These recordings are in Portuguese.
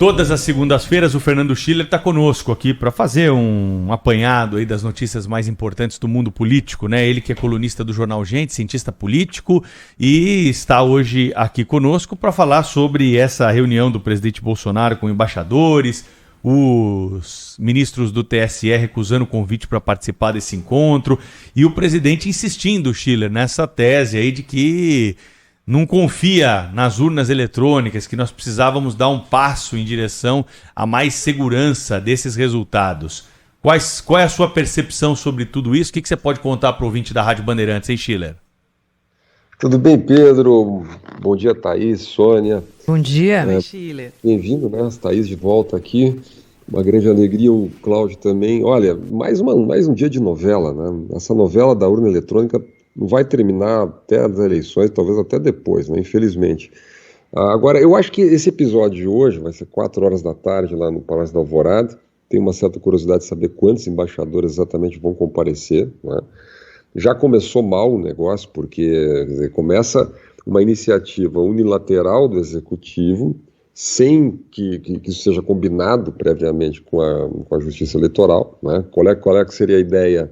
Todas as segundas-feiras o Fernando Schiller está conosco aqui para fazer um apanhado aí das notícias mais importantes do mundo político, né? Ele que é colunista do jornal Gente, cientista político, e está hoje aqui conosco para falar sobre essa reunião do presidente Bolsonaro com embaixadores, os ministros do TSE recusando o convite para participar desse encontro e o presidente insistindo, Schiller, nessa tese aí de que não confia nas urnas eletrônicas, que nós precisávamos dar um passo em direção a mais segurança desses resultados. Qual é a sua percepção sobre tudo isso? O que você pode contar para o ouvinte da Rádio Bandeirantes, hein, Schiller? Tudo bem, Pedro? Bom dia, Thaís, Sônia. Bom dia. Oi, Schiller. Bem-vindo, né? Thaís de volta aqui. Uma grande alegria, o Cláudio também. Olha, mais um dia de novela, né? Essa novela da urna eletrônica não vai terminar até as eleições, talvez até depois, né? Infelizmente. Agora, eu acho que esse episódio de hoje vai ser 4 horas da tarde lá no Palácio da Alvorada. Tenho uma certa curiosidade de saber quantos embaixadores exatamente vão comparecer, né? Já começou mal o negócio, porque quer dizer, começa uma iniciativa unilateral do Executivo, sem que isso seja combinado previamente com a Justiça Eleitoral, né? Qual é que seria a ideia?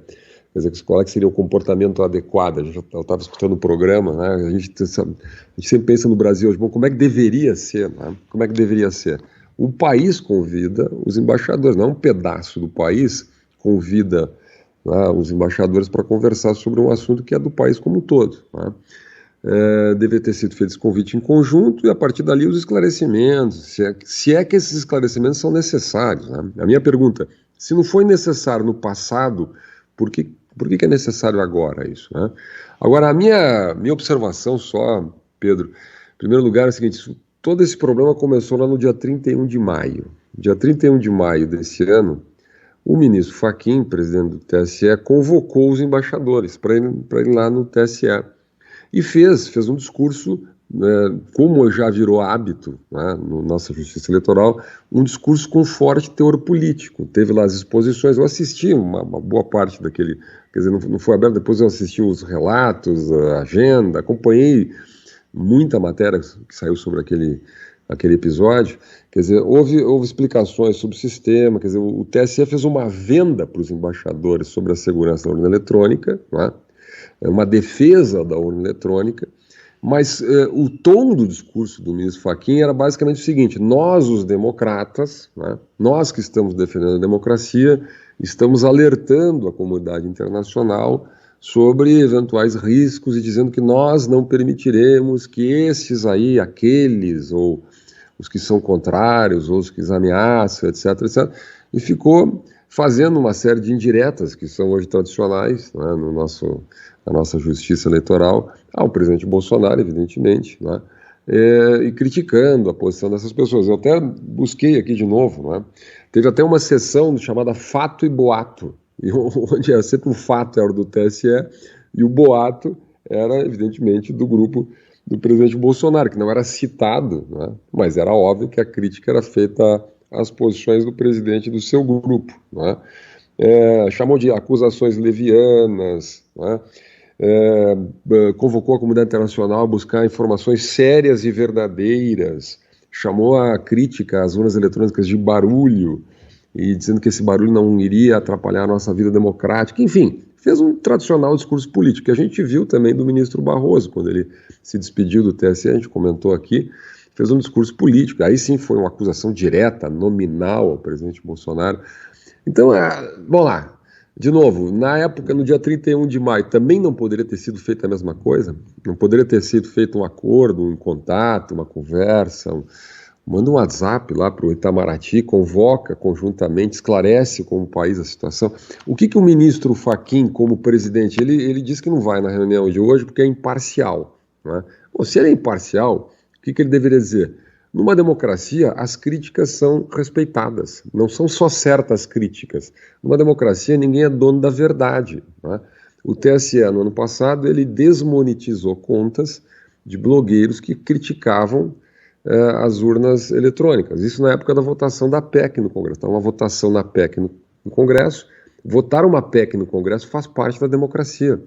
Quer dizer, qual é que seria o comportamento adequado? Eu estava escutando o programa, né? A gente sempre pensa no Brasil hoje, bom, como é que deveria ser, né? Como é que deveria ser? O país convida os embaixadores, não é um pedaço do país convida, né, os embaixadores para conversar sobre um assunto que é do país como um todo, né? Deve ter sido feito esse convite em conjunto e a partir dali os esclarecimentos, se é que esses esclarecimentos são necessários, né? A minha pergunta, se não foi necessário no passado, por que é necessário agora isso, né? Agora, a minha observação só, Pedro, em primeiro lugar é o seguinte, todo esse problema começou lá no dia 31 de maio. Dia 31 de maio desse ano, o ministro Fachin, presidente do TSE, convocou os embaixadores para ir lá no TSE e fez um discurso, como já virou hábito, né, na nossa Justiça Eleitoral, um discurso com forte teor político. Teve lá as exposições, eu assisti uma boa parte daquele, quer dizer, não foi aberto, depois eu assisti os relatos, a agenda, acompanhei muita matéria que saiu sobre aquele episódio. Quer dizer, houve explicações sobre o sistema, quer dizer, o TSE fez uma venda para os embaixadores sobre a segurança da urna eletrônica, né? Uma defesa da urna eletrônica, mas o tom do discurso do ministro Fachin era basicamente o seguinte: nós, os democratas, né, nós que estamos defendendo a democracia, estamos alertando a comunidade internacional sobre eventuais riscos e dizendo que nós não permitiremos que esses aí, aqueles, ou os que são contrários, ou os que ameaçam, etc., etc., e ficou fazendo uma série de indiretas que são hoje tradicionais, né, na nossa justiça eleitoral, ao presidente Bolsonaro, evidentemente, né, e criticando a posição dessas pessoas. Eu até busquei aqui de novo, né, teve até uma sessão chamada Fato e Boato, onde sempre o fato era do TSE e o boato era, evidentemente, do grupo do presidente Bolsonaro, que não era citado, né, mas era óbvio que a crítica era feita às posições do presidente do seu grupo, né? Chamou de acusações levianas, né? Convocou a comunidade internacional a buscar informações sérias e verdadeiras, chamou a crítica às urnas eletrônicas de barulho, e dizendo que esse barulho não iria atrapalhar a nossa vida democrática, enfim, fez um tradicional discurso político, que a gente viu também do ministro Barroso, quando ele se despediu do TSE, a gente comentou aqui, fez um discurso político, aí sim foi uma acusação direta, nominal ao presidente Bolsonaro. Então, vamos lá, de novo, na época, no dia 31 de maio, também não poderia ter sido feita a mesma coisa? Não poderia ter sido feito um acordo, um contato, uma conversa, manda um WhatsApp lá para o Itamaraty, convoca conjuntamente, esclarece como país a situação. O que o ministro Fachin, como presidente, ele diz que não vai na reunião de hoje porque é imparcial, né? Bom, se ele é imparcial, o que ele deveria dizer? Numa democracia, as críticas são respeitadas, não são só certas críticas. Numa democracia, ninguém é dono da verdade, né? O TSE, no ano passado, ele desmonetizou contas de blogueiros que criticavam as urnas eletrônicas. Isso na época da votação da PEC no Congresso. Então, uma votação na PEC no Congresso, votar uma PEC no Congresso faz parte da democracia.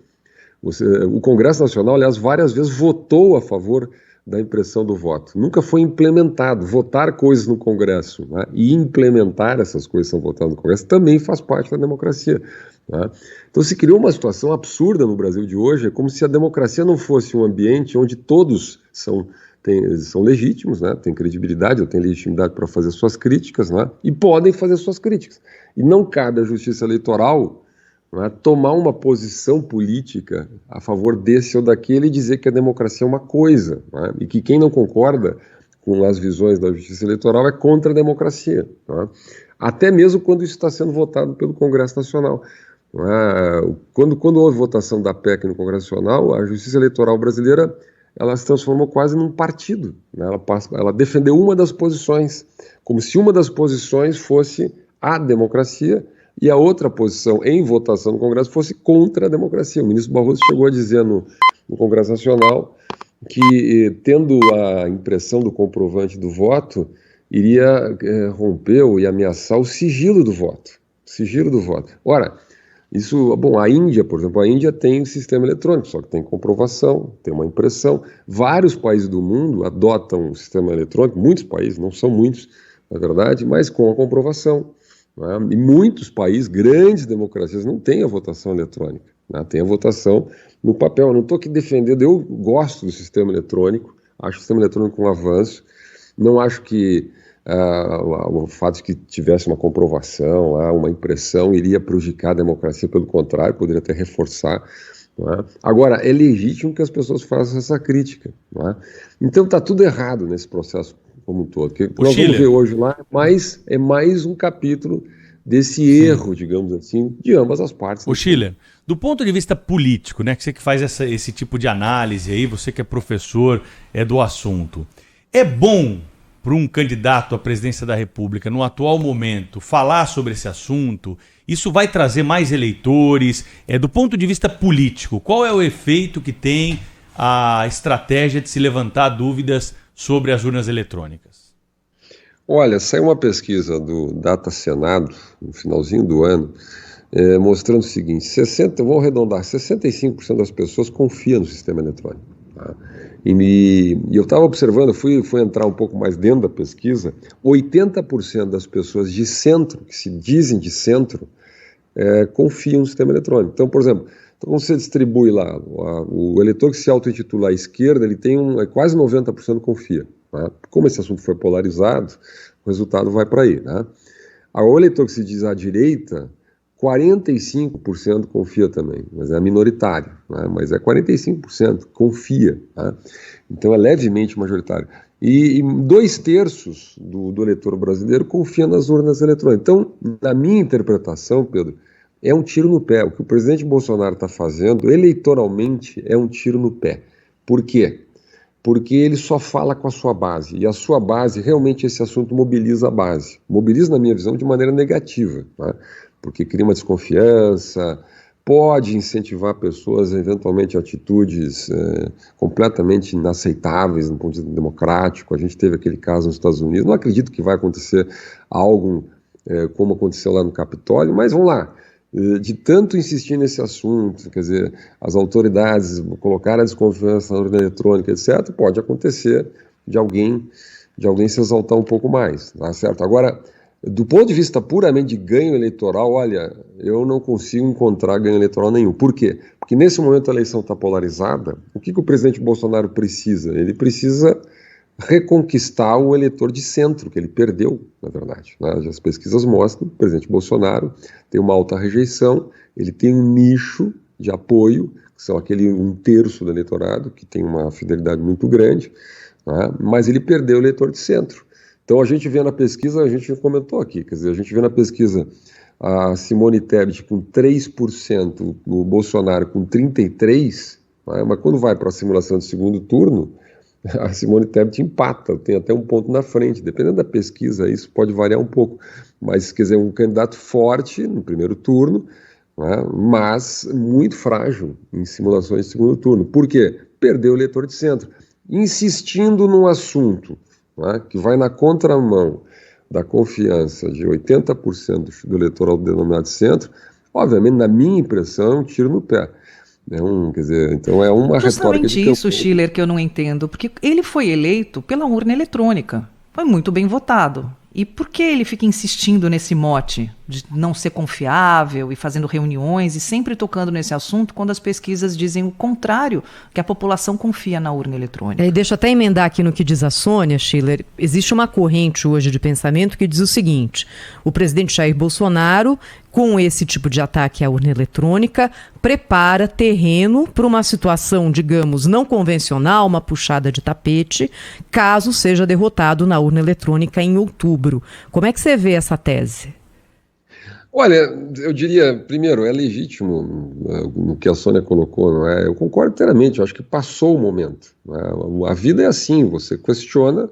O Congresso Nacional, aliás, várias vezes votou a favor da impressão do voto. Nunca foi implementado. Votar coisas no Congresso, né, e implementar essas coisas que são votadas no Congresso também faz parte da democracia. Né? Então se criou uma situação absurda no Brasil de hoje, é como se a democracia não fosse um ambiente onde todos são legítimos, né, têm credibilidade, ou têm legitimidade para fazer suas críticas, né, e podem fazer suas críticas. E não cabe à Justiça Eleitoral, né, tomar uma posição política a favor desse ou daquele e dizer que a democracia é uma coisa, né, e que quem não concorda com as visões da Justiça Eleitoral é contra a democracia. Né, até mesmo quando isso está sendo votado pelo Congresso Nacional. Quando houve votação da PEC no Congresso Nacional, a Justiça Eleitoral brasileira ela se transformou quase num partido. Né? Ela defendeu uma das posições, como se uma das posições fosse a democracia e a outra posição em votação no Congresso fosse contra a democracia. O ministro Barroso chegou a dizer no Congresso Nacional que, tendo a impressão do comprovante do voto, iria romper ou ia ameaçar o sigilo do voto. Sigilo do voto. Ora, isso, bom, a Índia, por exemplo, a Índia tem um sistema eletrônico, só que tem comprovação, tem uma impressão. Vários países do mundo adotam um sistema eletrônico, muitos países, não são muitos, na verdade, mas com a comprovação. Né? E muitos países, grandes democracias, não têm a votação eletrônica, né? Tem a votação no papel. Eu não estou aqui defendendo, eu gosto do sistema eletrônico, acho o sistema eletrônico um avanço, não acho que o fato de que tivesse uma comprovação, uma impressão, iria prejudicar a democracia, pelo contrário, poderia até reforçar. Né? Agora, é legítimo que as pessoas façam essa crítica. Né? Então está tudo errado nesse processo como um todo. O que nós vamos ver hoje lá é mais um capítulo desse erro, digamos assim, de ambas as partes. O Schiller, do ponto de vista político, né, que você que faz esse tipo de análise aí, você que é professor do assunto, é bom para um candidato à presidência da República, no atual momento, falar sobre esse assunto? Isso vai trazer mais eleitores? Do ponto de vista político, qual é o efeito que tem a estratégia de se levantar dúvidas sobre as urnas eletrônicas? Olha, saiu uma pesquisa do Data Senado, no finalzinho do ano, mostrando o seguinte: vou arredondar, 65% das pessoas confiam no sistema eletrônico. Tá? E eu estava observando, fui entrar um pouco mais dentro da pesquisa, 80% das pessoas de centro, que se dizem de centro, confiam no sistema eletrônico. Então, por exemplo, quando você distribui lá, o eleitor que se auto-intitula à esquerda, ele tem quase 90% confia. Né? Como esse assunto foi polarizado, o resultado vai para aí. Né? O eleitor que se diz à direita, 45% confia também, mas é minoritário, né? Mas é 45% confia, né? Então é levemente majoritário. E 2/3 do eleitor brasileiro confia nas urnas eletrônicas. Então, na minha interpretação, Pedro, é um tiro no pé. O que o presidente Bolsonaro está fazendo, eleitoralmente, é um tiro no pé. Por quê? Porque ele só fala com a sua base, e a sua base, realmente esse assunto mobiliza a base. Mobiliza, na minha visão, de maneira negativa, né? Porque cria uma desconfiança, pode incentivar pessoas, eventualmente, a atitudes completamente inaceitáveis no ponto de vista democrático. A gente teve aquele caso nos Estados Unidos, não acredito que vai acontecer algo como aconteceu lá no Capitólio, mas vamos lá, de tanto insistir nesse assunto, quer dizer, as autoridades colocarem a desconfiança na urna eletrônica, etc., pode acontecer de alguém se exaltar um pouco mais, tá certo? Agora, do ponto de vista puramente de ganho eleitoral, olha, eu não consigo encontrar ganho eleitoral nenhum. Por quê? Porque nesse momento a eleição está polarizada. O que o presidente Bolsonaro precisa? Ele precisa reconquistar o eleitor de centro, que ele perdeu, na verdade. Né? As pesquisas mostram que o presidente Bolsonaro tem uma alta rejeição, ele tem um nicho de apoio, que são aquele 1/3 do eleitorado, que tem uma fidelidade muito grande, né? Mas ele perdeu o eleitor de centro. Então a gente vê na pesquisa, a gente comentou aqui, quer dizer, a gente vê na pesquisa a Simone Tebet com 3%, o Bolsonaro com 33%, né? Mas quando vai para a simulação de segundo turno, a Simone Tebet empata, tem até um ponto na frente, dependendo da pesquisa, isso pode variar um pouco, mas quer dizer, um candidato forte no primeiro turno, né? Mas muito frágil em simulações de segundo turno. Por quê? Perdeu o eleitor de centro. Insistindo num assunto, né, que vai na contramão da confiança de 80% do eleitorado denominado centro, obviamente, na minha impressão, é um tiro no pé. Quer dizer, então é uma retórica de Justamente isso, Schiller, que eu não entendo, porque ele foi eleito pela urna eletrônica, foi muito bem votado. E por que ele fica insistindo nesse mote de não ser confiável e fazendo reuniões e sempre tocando nesse assunto quando as pesquisas dizem o contrário, que a população confia na urna eletrônica? E deixa eu até emendar aqui no que diz a Sônia, Schiller. Existe uma corrente hoje de pensamento que diz o seguinte: o presidente Jair Bolsonaro, com esse tipo de ataque à urna eletrônica, prepara terreno para uma situação, digamos, não convencional, uma puxada de tapete, caso seja derrotado na urna eletrônica em outubro. Como é que você vê essa tese? Olha, eu diria, primeiro, é legítimo no que a Sônia colocou, não é? Eu concordo inteiramente, eu acho que passou o momento, não é? A vida é assim, você questiona,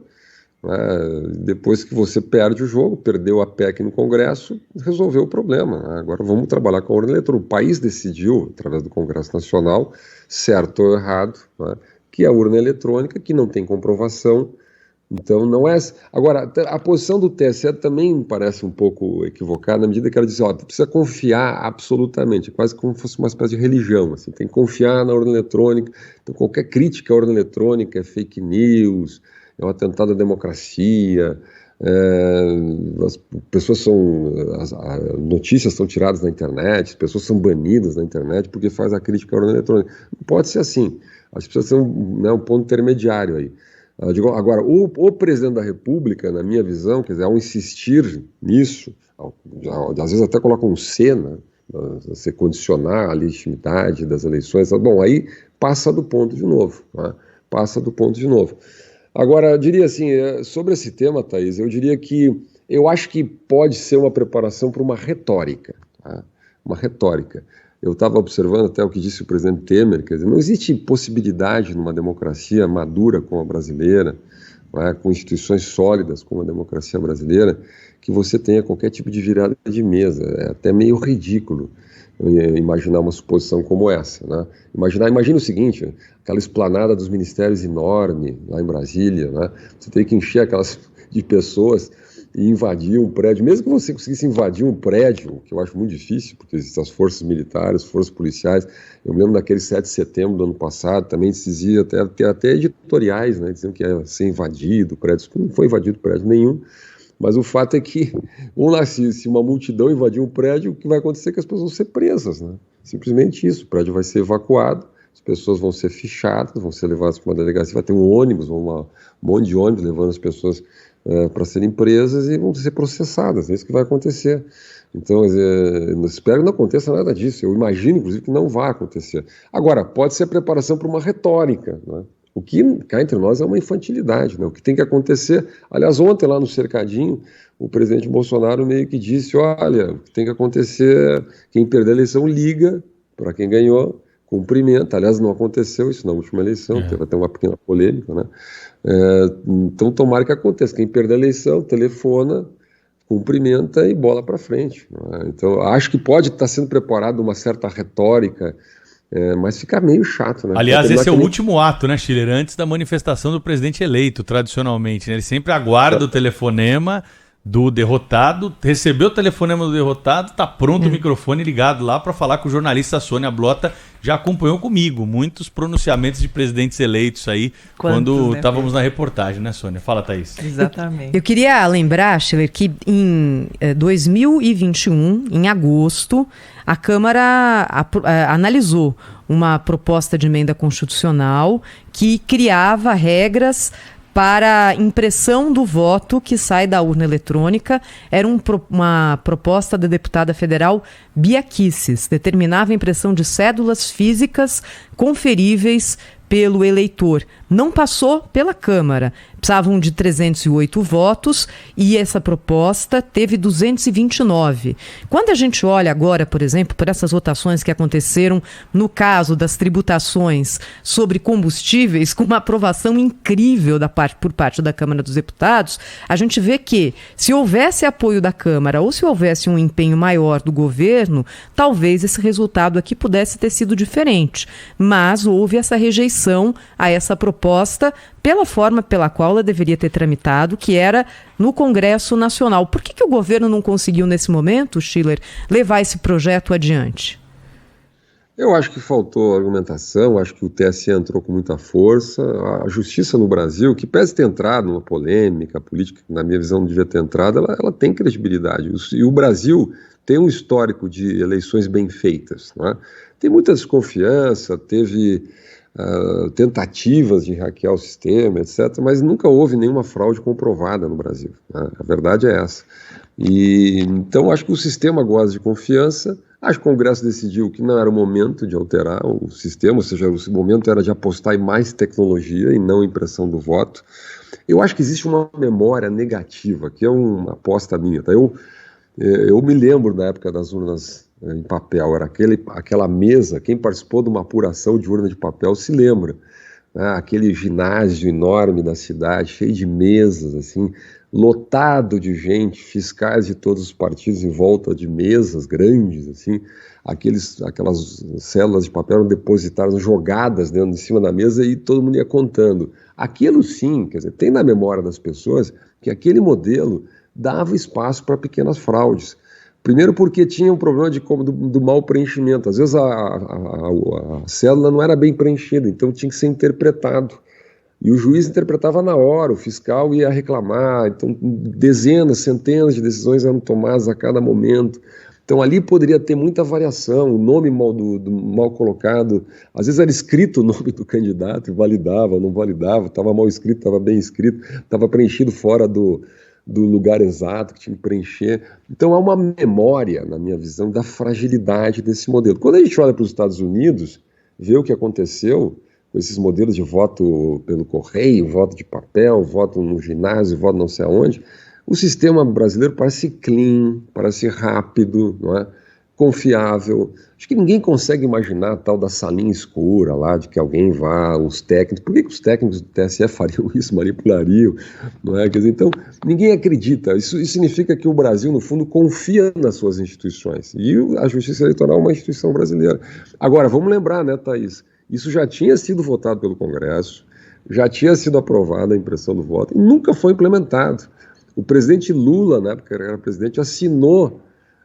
não é? Depois que você perde o jogo, perdeu a PEC no Congresso, resolveu o problema, não é? Agora vamos trabalhar com a urna eletrônica. O país decidiu, através do Congresso Nacional, certo ou errado, não é? Que a urna eletrônica, que não tem comprovação. Então, não é... Agora, a posição do TSE também me parece um pouco equivocada, na medida que ela diz, precisa confiar absolutamente, quase como se fosse uma espécie de religião, assim, tem que confiar na urna eletrônica. Então, qualquer crítica à urna eletrônica é fake news, é um atentado à democracia, as pessoas as notícias são tiradas na internet, as pessoas são banidas na internet porque faz a crítica à urna eletrônica. Não pode ser assim, acho que precisa ser um ponto intermediário aí. Agora, o presidente da República, na minha visão, quer dizer, ao insistir nisso, às vezes até coloca um C, né, você condicionar a legitimidade das eleições, bom, aí passa do ponto de novo, né, passa do ponto de novo. Agora, eu diria assim, sobre esse tema, Thaís, eu diria que eu acho que pode ser uma preparação para uma retórica, tá? Uma retórica. Eu estava observando até o que disse o presidente Temer, quer dizer, não existe possibilidade numa democracia madura como a brasileira, né, com instituições sólidas como a democracia brasileira, que você tenha qualquer tipo de virada de mesa. É até meio ridículo imaginar uma suposição como essa, né? Imagina o seguinte, aquela esplanada dos ministérios enorme lá em Brasília, né? Você tem que encher aquelas de pessoas e invadir um prédio, mesmo que você conseguisse invadir um prédio, que eu acho muito difícil, porque existem as forças militares, forças policiais. Eu me lembro daquele 7 de setembro do ano passado, também se dizia até editoriais, né, diziam que ia ser invadido o prédio. Não foi invadido prédio nenhum, mas o fato é que, se uma multidão invadir um prédio, o que vai acontecer é que as pessoas vão ser presas, né? Simplesmente isso, o prédio vai ser evacuado, as pessoas vão ser fichadas, vão ser levadas para uma delegacia, vai ter um ônibus, um monte de ônibus levando as pessoas para serem presas e vão ser processadas, é isso que vai acontecer. Então, eu espero que não aconteça nada disso, eu imagino, inclusive, que não vai acontecer. Agora, pode ser preparação para uma retórica, né? O que cá entre nós é uma infantilidade, né? O que tem que acontecer, aliás, ontem lá no Cercadinho, o presidente Bolsonaro meio que disse, olha, o que tem que acontecer, quem perder a eleição liga para quem ganhou, cumprimenta. Aliás, não aconteceu isso na última eleição, teve até uma pequena polêmica, né? Então, tomara que aconteça. Quem perder a eleição, telefona, cumprimenta e bola para frente, né? Então, acho que pode estar sendo preparada uma certa retórica, mas fica meio chato, né? Aliás, esse é o último ato, né, Schiller? Antes da manifestação do presidente eleito, tradicionalmente, né? Ele sempre aguarda o telefonema do derrotado, recebeu o telefonema do derrotado, tá pronto o microfone ligado lá para falar com o jornalista Sônia Blota, já acompanhou comigo muitos pronunciamentos de presidentes eleitos aí, quando estávamos na reportagem, né, Sônia? Fala, Thaís. Exatamente. Eu queria lembrar, Schiller, que em 2021, em agosto, a Câmara analisou uma proposta de emenda constitucional que criava regras para impressão do voto que sai da urna eletrônica. Era uma proposta da deputada federal Bia Kicis, determinava a impressão de cédulas físicas conferíveis pelo eleitor. Não passou pela Câmara. Precisavam de 308 votos e essa proposta teve 229. Quando a gente olha agora, por exemplo, por essas votações que aconteceram no caso das tributações sobre combustíveis, com uma aprovação incrível por parte da Câmara dos Deputados, a gente vê que se houvesse apoio da Câmara ou se houvesse um empenho maior do governo, talvez esse resultado aqui pudesse ter sido diferente. Mas houve essa rejeição a essa proposta pela forma pela qual ela deveria ter tramitado, que era no Congresso Nacional. Por que o governo não conseguiu, nesse momento, Schiller, levar esse projeto adiante? Eu acho que faltou argumentação, acho que o TSE entrou com muita força. A justiça no Brasil, que pese ter entrado numa polêmica política, que na minha visão não devia ter entrado, ela tem credibilidade. E o Brasil tem um histórico de eleições bem feitas, não é? Tem muita desconfiança, teve tentativas de hackear o sistema, etc., mas nunca houve nenhuma fraude comprovada no Brasil, né? A verdade é essa. Então, acho que o sistema goza de confiança. Acho que o Congresso decidiu que não era o momento de alterar o sistema, ou seja, o momento era de apostar em mais tecnologia e não impressão do voto. Eu acho que existe uma memória negativa, que é uma aposta minha. Tá? Eu me lembro da época das urnas em papel, era aquela mesa, quem participou de uma apuração de urna de papel se lembra, né? Aquele ginásio enorme da cidade, cheio de mesas, assim, lotado de gente, fiscais de todos os partidos em volta de mesas grandes, assim, aquelas células de papel eram depositadas, jogadas dentro de cima da mesa e todo mundo ia contando. Aquilo sim, quer dizer, tem na memória das pessoas que aquele modelo dava espaço para pequenas fraudes. Primeiro porque tinha um problema do mau preenchimento, às vezes a célula não era bem preenchida, então tinha que ser interpretado. E o juiz interpretava na hora, o fiscal ia reclamar, então dezenas, centenas de decisões eram tomadas a cada momento. Então ali poderia ter muita variação, o nome mal colocado, às vezes era escrito o nome do candidato e validava, não validava, estava mal escrito, estava bem escrito, estava preenchido fora do lugar exato que tinha que preencher. Então há uma memória, na minha visão, da fragilidade desse modelo. Quando a gente olha para os Estados Unidos, vê o que aconteceu com esses modelos de voto pelo correio, voto de papel, voto no ginásio, voto não sei aonde, o sistema brasileiro parece clean, parece rápido, não é? Confiável. Acho que ninguém consegue imaginar a tal da salinha escura lá, de que alguém vá, os técnicos, por que os técnicos do TSE fariam isso, manipulariam, não é? Quer dizer, então, ninguém acredita. Isso significa que o Brasil, no fundo, confia nas suas instituições. E a Justiça Eleitoral é uma instituição brasileira. Agora, vamos lembrar, né, Thaís? Isso já tinha sido votado pelo Congresso, já tinha sido aprovada a impressão do voto e nunca foi implementado. O presidente Lula, na época que era presidente, assinou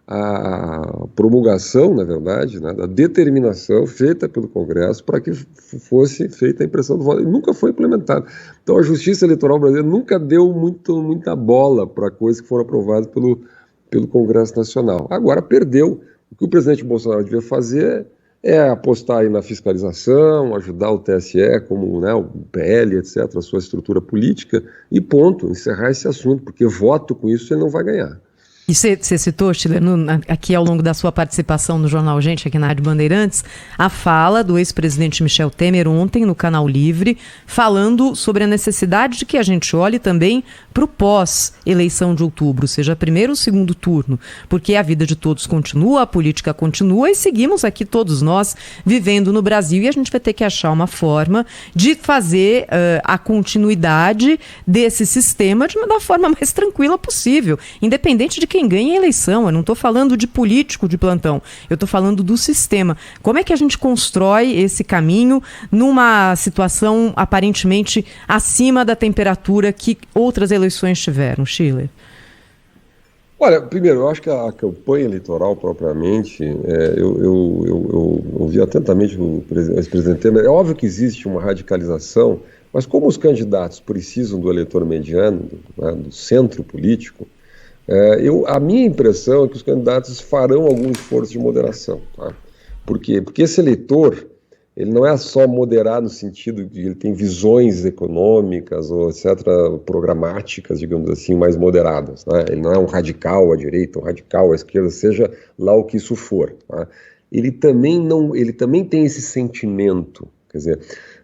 a promulgação, na verdade, né, da determinação feita pelo Congresso para que fosse feita a impressão do voto e nunca foi implementado. Então a Justiça Eleitoral brasileira nunca deu muita bola para coisas que foram aprovadas pelo Congresso Nacional. Agora perdeu. O que o presidente Bolsonaro devia fazer é apostar aí na fiscalização, ajudar o TSE, como, né, o PL, etc., a sua estrutura política, e ponto, encerrar esse assunto, porque voto com isso ele não vai ganhar. E você citou, Stiller, aqui ao longo da sua participação no Jornal Gente, aqui na Rádio Bandeirantes, a fala do ex-presidente Michel Temer ontem no Canal Livre, falando sobre a necessidade de que a gente olhe também para o pós-eleição de outubro, seja primeiro ou segundo turno, porque a vida de todos continua, a política continua e seguimos aqui todos nós vivendo no Brasil e a gente vai ter que achar uma forma de fazer a continuidade desse sistema da forma mais tranquila possível, independente de quem ganha a eleição. Eu não estou falando de político de plantão, eu estou falando do sistema. Como é que a gente constrói esse caminho numa situação aparentemente acima da temperatura que outras eleições tiveram, Stiller? Olha, primeiro, eu acho que a campanha eleitoral propriamente, eu ouvi atentamente o ex-presidente Temer. É óbvio que existe uma radicalização, mas como os candidatos precisam do eleitor mediano, né, do centro político, a minha impressão é que os candidatos farão algum esforço de moderação. Tá? Por quê? Porque esse eleitor, ele não é só moderado no sentido de que ele tem visões econômicas ou etc., programáticas, digamos assim, mais moderadas. Né? Ele não é um radical à direita, um radical à esquerda, seja lá o que isso for. Tá? Ele também tem esse sentimento, quer dizer,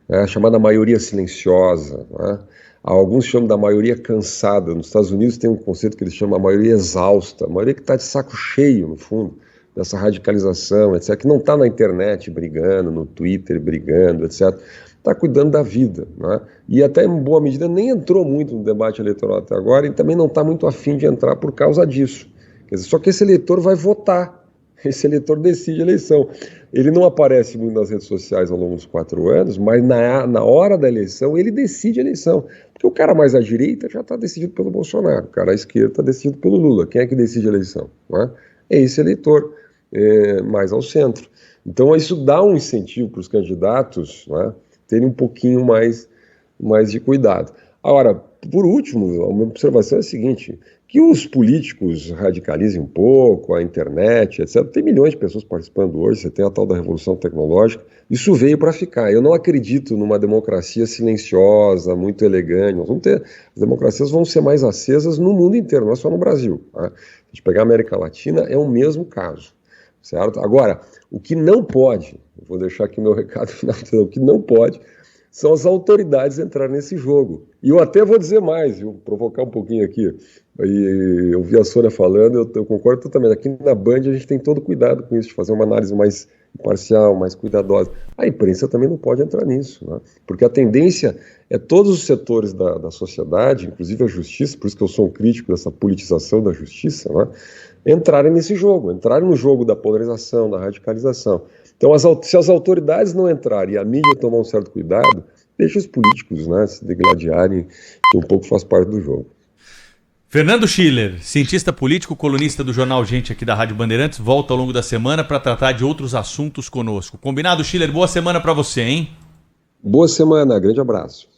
a chamada maioria silenciosa, né? Alguns chamam da maioria cansada. Nos Estados Unidos tem um conceito que eles chamam a maioria exausta, a maioria que está de saco cheio, no fundo, dessa radicalização, etc., que não está na internet brigando, no Twitter brigando, etc., está cuidando da vida, né? E até em boa medida nem entrou muito no debate eleitoral até agora e também não está muito afim de entrar por causa disso. Quer dizer, só que esse eleitor vai votar, esse eleitor decide a eleição. Ele não aparece muito nas redes sociais ao longo dos 4 anos, mas na hora da eleição ele decide a eleição. Porque o cara mais à direita já está decidido pelo Bolsonaro, o cara à esquerda está decidido pelo Lula. Quem é que decide a eleição? Não é? É esse eleitor. mais ao centro. Então isso dá um incentivo para os candidatos, né, terem um pouquinho mais de cuidado. Agora, por último, a minha observação é a seguinte, que os políticos radicalizem um pouco, a internet, etc. Tem milhões de pessoas participando hoje, você tem a tal da revolução tecnológica, isso veio para ficar. Eu não acredito numa democracia silenciosa, muito elegante. As democracias vão ser mais acesas no mundo inteiro, não é só no Brasil. Tá? Se a gente pegar a América Latina, é o mesmo caso. Certo? Agora, o que não pode, vou deixar aqui o meu recado final, o que não pode são as autoridades entrarem nesse jogo. E eu até vou dizer mais, vou provocar um pouquinho aqui. Eu vi a Sônia falando, eu concordo totalmente. Aqui na Band a gente tem todo cuidado com isso, de fazer uma análise mais imparcial, mais cuidadosa. A imprensa também não pode entrar nisso, né? Porque a tendência é todos os setores da sociedade, inclusive a justiça, por isso que eu sou um crítico dessa politização da justiça, né? Entrarem nesse jogo, entrarem no jogo da polarização, da radicalização. Então, se as autoridades não entrarem e a mídia tomar um certo cuidado, deixa os políticos, né, se degladiarem, que um pouco faz parte do jogo. Fernando Schiller, cientista político, colunista do Jornal Gente aqui da Rádio Bandeirantes, volta ao longo da semana para tratar de outros assuntos conosco. Combinado, Schiller? Boa semana para você, hein? Boa semana, grande abraço.